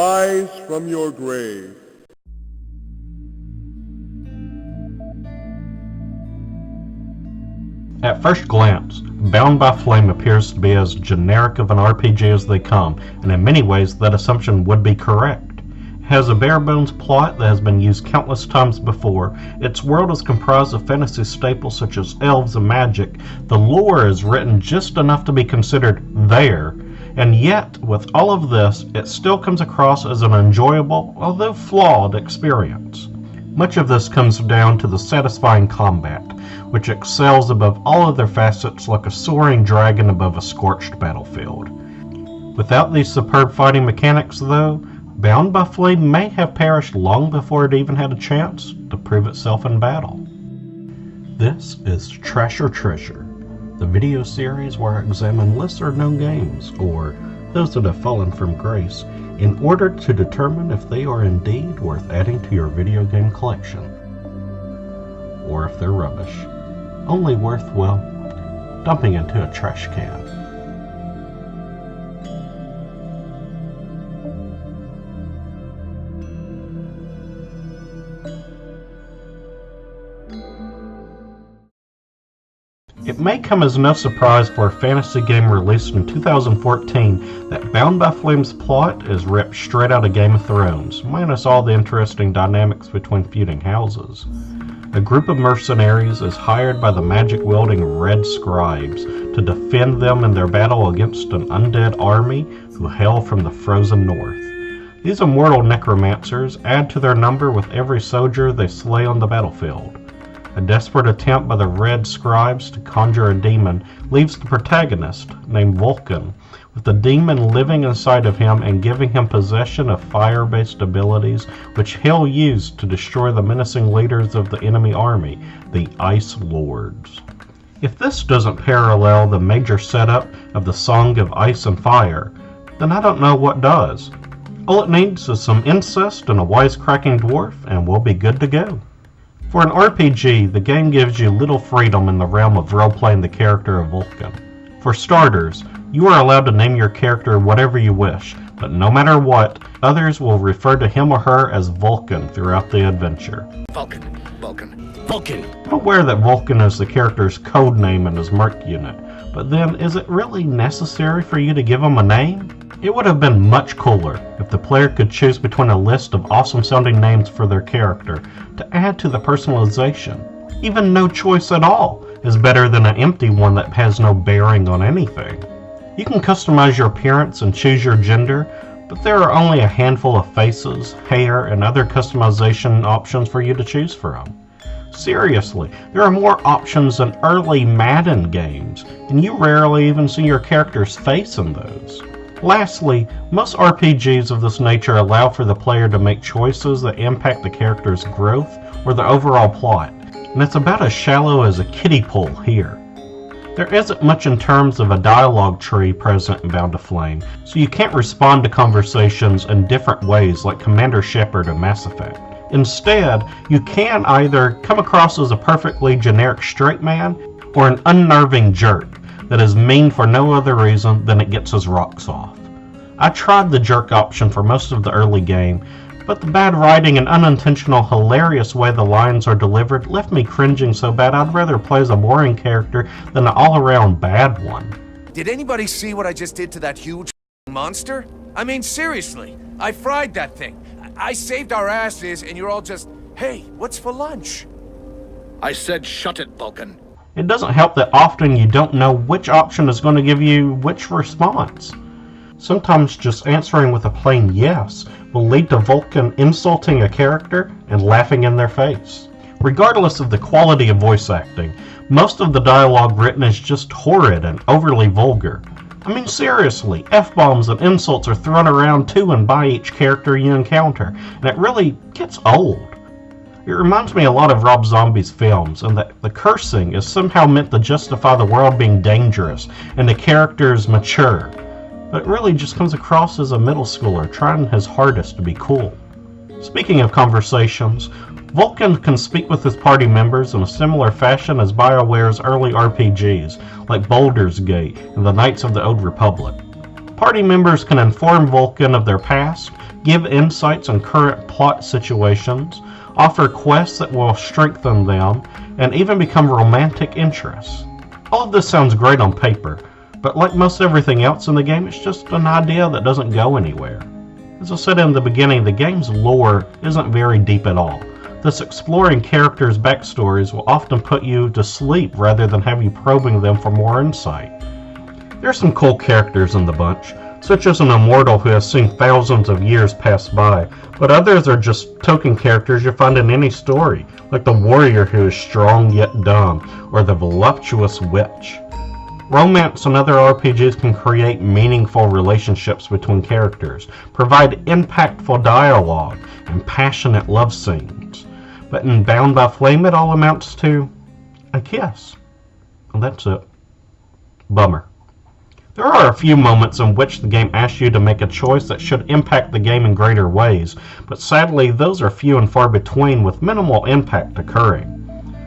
rise from your grave. At first glance, Bound by Flame appears to be as generic of an RPG as they come, and in many ways that assumption would be correct. It has a bare-bones plot that has been used countless times before. Its world is comprised of fantasy staples such as elves and magic. The lore is written just enough to be considered there, and yet, with all of this, it still comes across as an enjoyable, although flawed, experience. Much of this comes down to the satisfying combat, which excels above all other facets like a soaring dragon above a scorched battlefield. Without these superb fighting mechanics, though, Bound by Flame may have perished long before it even had a chance to prove itself in battle. This is Trash or Treasure, the video series where I examine lesser-known games, or those that have fallen from grace, in order to determine if they are indeed worth adding to your video game collection, or if they're rubbish, only worth, well, dumping into a trash can. It may come as no surprise for a fantasy game released in 2014 that Bound by Flame's plot is ripped straight out of Game of Thrones, minus all the interesting dynamics between feuding houses. A group of mercenaries is hired by the magic-wielding Red Scribes to defend them in their battle against an undead army who hail from the frozen north. These immortal necromancers add to their number with every soldier they slay on the battlefield. A desperate attempt by the Red Scribes to conjure a demon leaves the protagonist, named Vulcan, with the demon living inside of him and giving him possession of fire-based abilities which he'll use to destroy the menacing leaders of the enemy army, the Ice Lords. If this doesn't parallel the major setup of the Song of Ice and Fire, then I don't know what does. All it needs is some incest and a wisecracking dwarf, and we'll be good to go. For an RPG, the game gives you little freedom in the realm of role-playing the character of Vulcan. For starters, you are allowed to name your character whatever you wish, but no matter what, others will refer to him or her as Vulcan throughout the adventure. Vulcan, Vulcan, Vulcan! I'm aware that Vulcan is the character's code name in his merc unit, but then is it really necessary for you to give him a name? It would have been much cooler if the player could choose between a list of awesome-sounding names for their character to add to the personalization. Even no choice at all is better than an empty one that has no bearing on anything. You can customize your appearance and choose your gender, but there are only a handful of faces, hair, and other customization options for you to choose from. Seriously, there are more options than early Madden games, and you rarely even see your character's face in those. Lastly, most RPGs of this nature allow for the player to make choices that impact the character's growth or the overall plot, and it's about as shallow as a kiddie pool here. There isn't much in terms of a dialogue tree present in Bound to Flame, so you can't respond to conversations in different ways like Commander Shepard in Mass Effect. Instead, you can either come across as a perfectly generic straight man or an unnerving jerk that is mean for no other reason than it gets his rocks off. I tried the jerk option for most of the early game, but the bad writing and unintentional hilarious way the lines are delivered left me cringing so bad I'd rather play as a boring character than an all-around bad one. Did anybody see what I just did to that huge monster? I mean, seriously, I fried that thing. I saved our asses, and you're all just, hey, what's for lunch? I said shut it, Vulcan. It doesn't help that often you don't know which option is going to give you which response. Sometimes just answering with a plain yes will lead to Vulcan insulting a character and laughing in their face. Regardless of the quality of voice acting, most of the dialogue written is just horrid and overly vulgar. I mean, seriously, F-bombs and insults are thrown around to and by each character you encounter, and it really gets old. It reminds me a lot of Rob Zombie's films, and that the cursing is somehow meant to justify the world being dangerous and the characters mature, but it really just comes across as a middle schooler trying his hardest to be cool. Speaking of conversations, Vulcan can speak with his party members in a similar fashion as BioWare's early RPGs, like Baldur's Gate and the Knights of the Old Republic. Party members can inform Vulcan of their past, give insights on current plot situations, offer quests that will strengthen them, and even become romantic interests. All of this sounds great on paper, but like most everything else in the game, it's just an idea that doesn't go anywhere. As I said in the beginning, the game's lore isn't very deep at all. Thus, exploring characters' backstories will often put you to sleep rather than have you probing them for more insight. There are some cool characters in the bunch, such as an immortal who has seen thousands of years pass by, but others are just token characters you find in any story, like the warrior who is strong yet dumb, or the voluptuous witch. Romance and other RPGs can create meaningful relationships between characters, provide impactful dialogue, and passionate love scenes. But in Bound by Flame, it all amounts to a kiss. And that's it. Bummer. There are a few moments in which the game asks you to make a choice that should impact the game in greater ways, but sadly those are few and far between, with minimal impact occurring.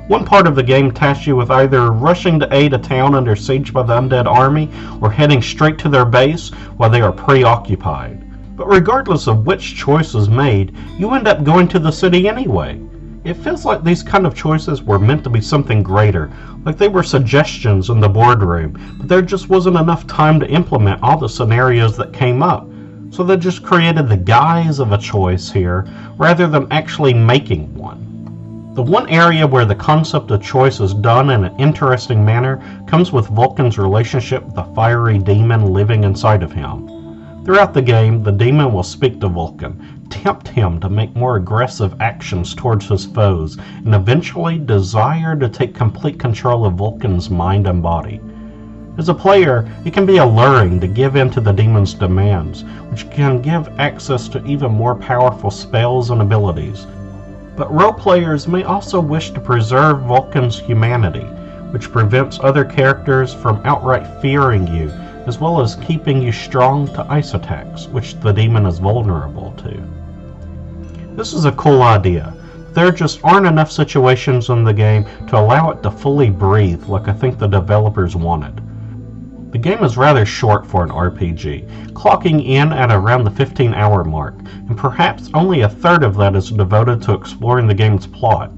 One part of the game tasks you with either rushing to aid a town under siege by the undead army, or heading straight to their base while they are preoccupied. But regardless of which choice is made, you end up going to the city anyway. It feels like these kind of choices were meant to be something greater, like they were suggestions in the boardroom, but there just wasn't enough time to implement all the scenarios that came up. So they just created the guise of a choice here, rather than actually making one. The one area where the concept of choice is done in an interesting manner comes with Vulcan's relationship with the fiery demon living inside of him. Throughout the game, the demon will speak to Vulcan, tempt him to make more aggressive actions towards his foes, and eventually desire to take complete control of Vulcan's mind and body. As a player, it can be alluring to give in to the demon's demands, which can give access to even more powerful spells and abilities. But role players may also wish to preserve Vulcan's humanity, which prevents other characters from outright fearing you, as well as keeping you strong to ice attacks, which the demon is vulnerable to. This is a cool idea. There just aren't enough situations in the game to allow it to fully breathe like I think the developers wanted. The game is rather short for an RPG, clocking in at around the 15-hour mark, and perhaps only a third of that is devoted to exploring the game's plot.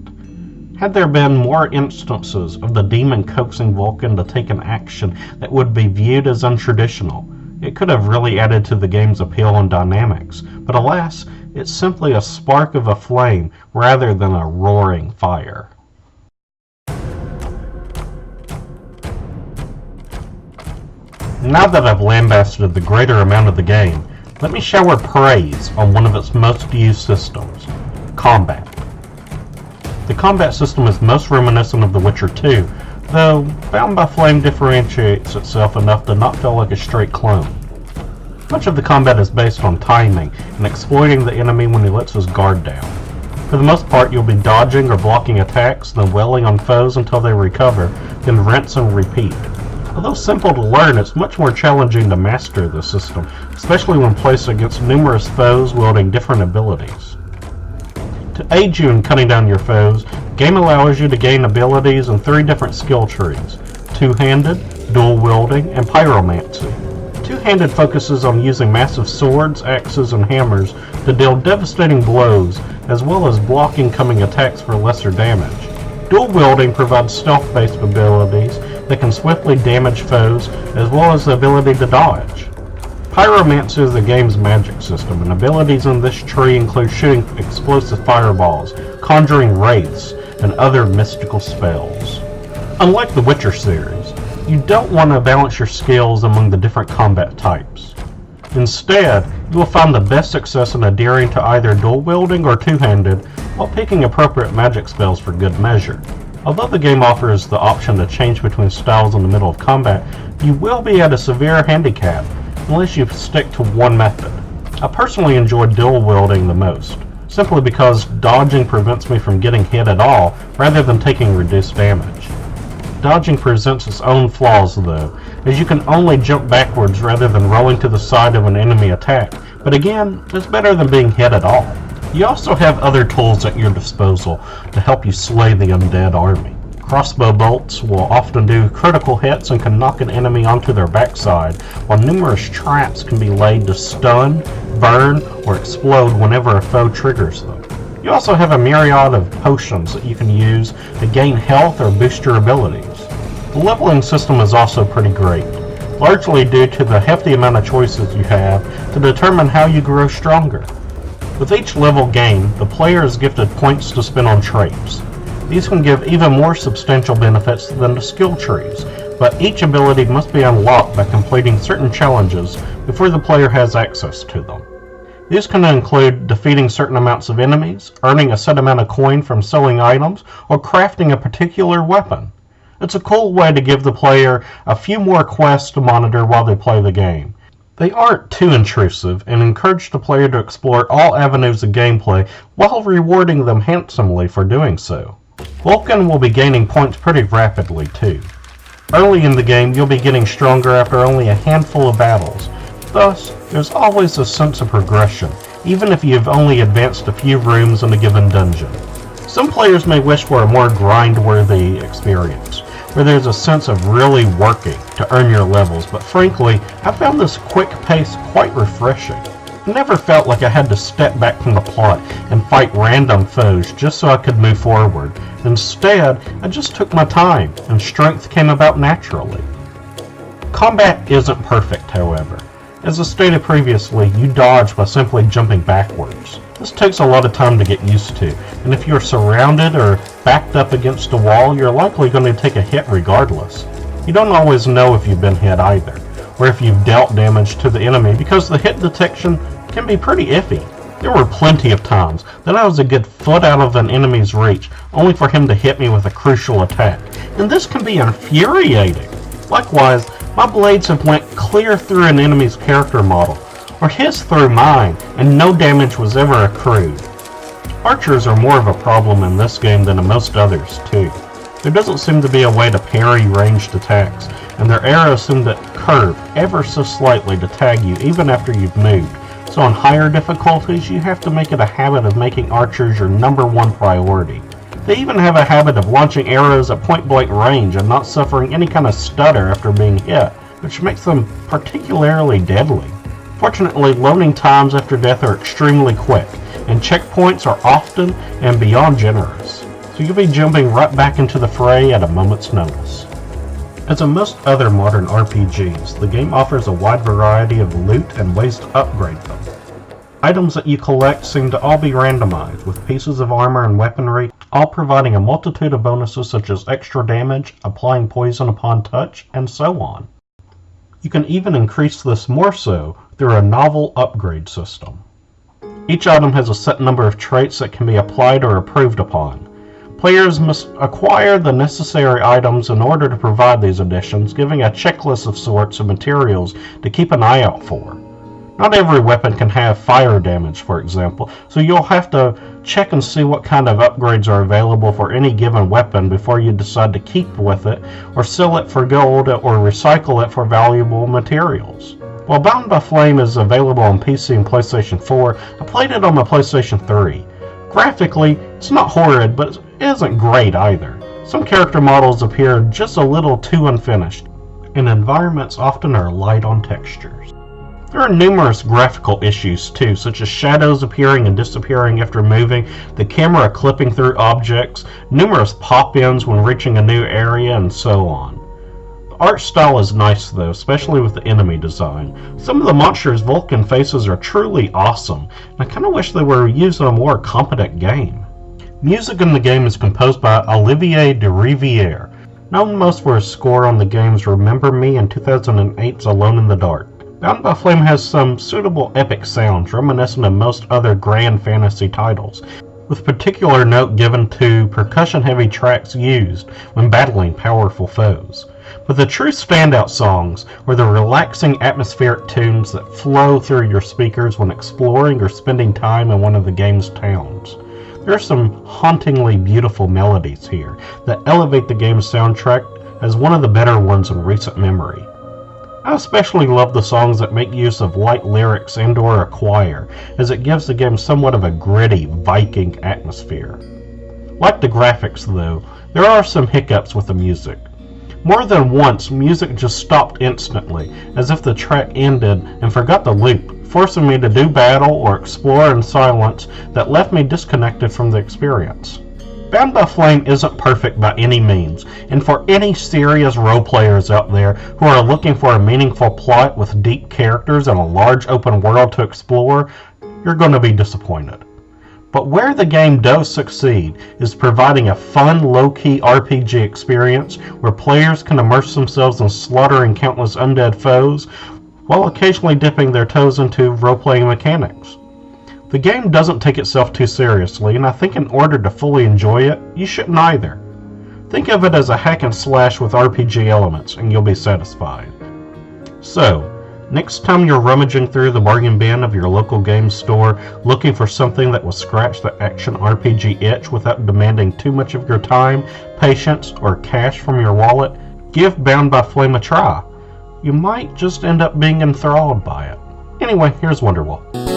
Had there been more instances of the demon coaxing Vulcan to take an action that would be viewed as untraditional, it could have really added to the game's appeal and dynamics, but alas, it's simply a spark of a flame rather than a roaring fire. Now that I've lambasted the greater amount of the game, let me shower praise on one of its most used systems, combat. The combat system is most reminiscent of The Witcher 2, though Bound by Flame differentiates itself enough to not feel like a straight clone. Much of the combat is based on timing and exploiting the enemy when he lets his guard down. For the most part, you'll be dodging or blocking attacks, then wailing on foes until they recover, then rinse and repeat. Although simple to learn, it's much more challenging to master the system, especially when placed against numerous foes wielding different abilities. To aid you in cutting down your foes, the game allows you to gain abilities in 3 different skill trees: two-handed, dual-wielding, and pyromancy. Two-handed focuses on using massive swords, axes, and hammers to deal devastating blows, as well as blocking coming attacks for lesser damage. Dual-wielding provides stealth-based abilities that can swiftly damage foes, as well as the ability to dodge. Pyromancy is the game's magic system, and abilities in this tree include shooting explosive fireballs, conjuring wraiths, and other mystical spells. Unlike the Witcher series, you don't want to balance your skills among the different combat types. Instead, you will find the best success in adhering to either dual-wielding or two-handed, while picking appropriate magic spells for good measure. Although the game offers the option to change between styles in the middle of combat, you will be at a severe handicap unless you stick to one method. I personally enjoy dual-wielding the most, simply because dodging prevents me from getting hit at all rather than taking reduced damage. Dodging presents its own flaws though, as you can only jump backwards rather than rolling to the side of an enemy attack, but again, it's better than being hit at all. You also have other tools at your disposal to help you slay the undead army. Crossbow bolts will often do critical hits and can knock an enemy onto their backside, while numerous traps can be laid to stun, burn or explode whenever a foe triggers them. You also have a myriad of potions that you can use to gain health or boost your abilities. The leveling system is also pretty great, largely due to the hefty amount of choices you have to determine how you grow stronger. With each level gained, the player is gifted points to spend on traits. These can give even more substantial benefits than the skill trees, but each ability must be unlocked by completing certain challenges before the player has access to them. These can include defeating certain amounts of enemies, earning a set amount of coin from selling items, or crafting a particular weapon. It's a cool way to give the player a few more quests to monitor while they play the game. They aren't too intrusive and encourage the player to explore all avenues of gameplay while rewarding them handsomely for doing so. Vulcan will be gaining points pretty rapidly too. Early in the game, you'll be getting stronger after only a handful of battles. Thus, there's always a sense of progression, even if you've only advanced a few rooms in a given dungeon. Some players may wish for a more grind-worthy experience, where there's a sense of really working to earn your levels, but frankly, I found this quick pace quite refreshing. I never felt like I had to step back from the plot and fight random foes just so I could move forward. Instead, I just took my time, and strength came about naturally. Combat isn't perfect, however. As I stated previously, you dodge by simply jumping backwards. This takes a lot of time to get used to, and if you're surrounded or backed up against a wall, you're likely going to take a hit regardless. You don't always know if you've been hit either, or if you've dealt damage to the enemy, because the hit detection can be pretty iffy. There were plenty of times that I was a good foot out of an enemy's reach, only for him to hit me with a crucial attack, and this can be infuriating. Likewise, my blades have went clear through an enemy's character model, or hissed through mine, and no damage was ever accrued. Archers are more of a problem in this game than in most others, too. There doesn't seem to be a way to parry ranged attacks, and their arrows seem to curve ever so slightly to tag you even after you've moved. So on higher difficulties, you have to make it a habit of making archers your #1 priority. They even have a habit of launching arrows at point-blank range and not suffering any kind of stutter after being hit, which makes them particularly deadly. Fortunately, loading times after death are extremely quick, and checkpoints are often and beyond generous, so you'll be jumping right back into the fray at a moment's notice. As in most other modern RPGs, the game offers a wide variety of loot and ways to upgrade them. Items that you collect seem to all be randomized, with pieces of armor and weaponry all providing a multitude of bonuses such as extra damage, applying poison upon touch, and so on. You can even increase this more so through a novel upgrade system. Each item has a set number of traits that can be applied or improved upon. Players must acquire the necessary items in order to provide these additions, giving a checklist of sorts of materials to keep an eye out for. Not every weapon can have fire damage, for example, so you'll have to check and see what kind of upgrades are available for any given weapon before you decide to keep with it, or sell it for gold, or recycle it for valuable materials. While Bound by Flame is available on PC and PlayStation 4, I played it on my PlayStation 3. Graphically, it's not horrid, but it isn't great either. Some character models appear just a little too unfinished, and environments often are light on textures. There are numerous graphical issues too, such as shadows appearing and disappearing after moving, the camera clipping through objects, numerous pop-ins when reaching a new area, and so on. The art style is nice though, especially with the enemy design. Some of the monsters' Vulcan faces are truly awesome, and I kinda wish they were used in a more competent game. Music in the game is composed by Olivier de Rivière, known most for his score on the games Remember Me and 2008's Alone in the Dark. Bound by Flame has some suitable epic sounds reminiscent of most other grand fantasy titles, with particular note given to percussion-heavy tracks used when battling powerful foes. But the true standout songs were the relaxing atmospheric tunes that flow through your speakers when exploring or spending time in one of the game's towns. There are some hauntingly beautiful melodies here that elevate the game's soundtrack as one of the better ones in recent memory. I especially love the songs that make use of light lyrics and/or a choir, as it gives the game somewhat of a gritty Viking atmosphere. Like the graphics though, there are some hiccups with the music. More than once, music just stopped instantly, as if the track ended and forgot the loop, forcing me to do battle or explore in silence that left me disconnected from the experience. Bound by Flame isn't perfect by any means, and for any serious role players out there who are looking for a meaningful plot with deep characters and a large open world to explore, you're going to be disappointed. But where the game does succeed is providing a fun, low-key RPG experience where players can immerse themselves in slaughtering countless undead foes while occasionally dipping their toes into role-playing mechanics. The game doesn't take itself too seriously, and I think in order to fully enjoy it, you shouldn't either. Think of it as a hack and slash with RPG elements, and you'll be satisfied. So, next time you're rummaging through the bargain bin of your local game store looking for something that will scratch the action RPG itch without demanding too much of your time, patience, or cash from your wallet, give Bound by Flame a try. You might just end up being enthralled by it. Anyway, here's Wonderwall.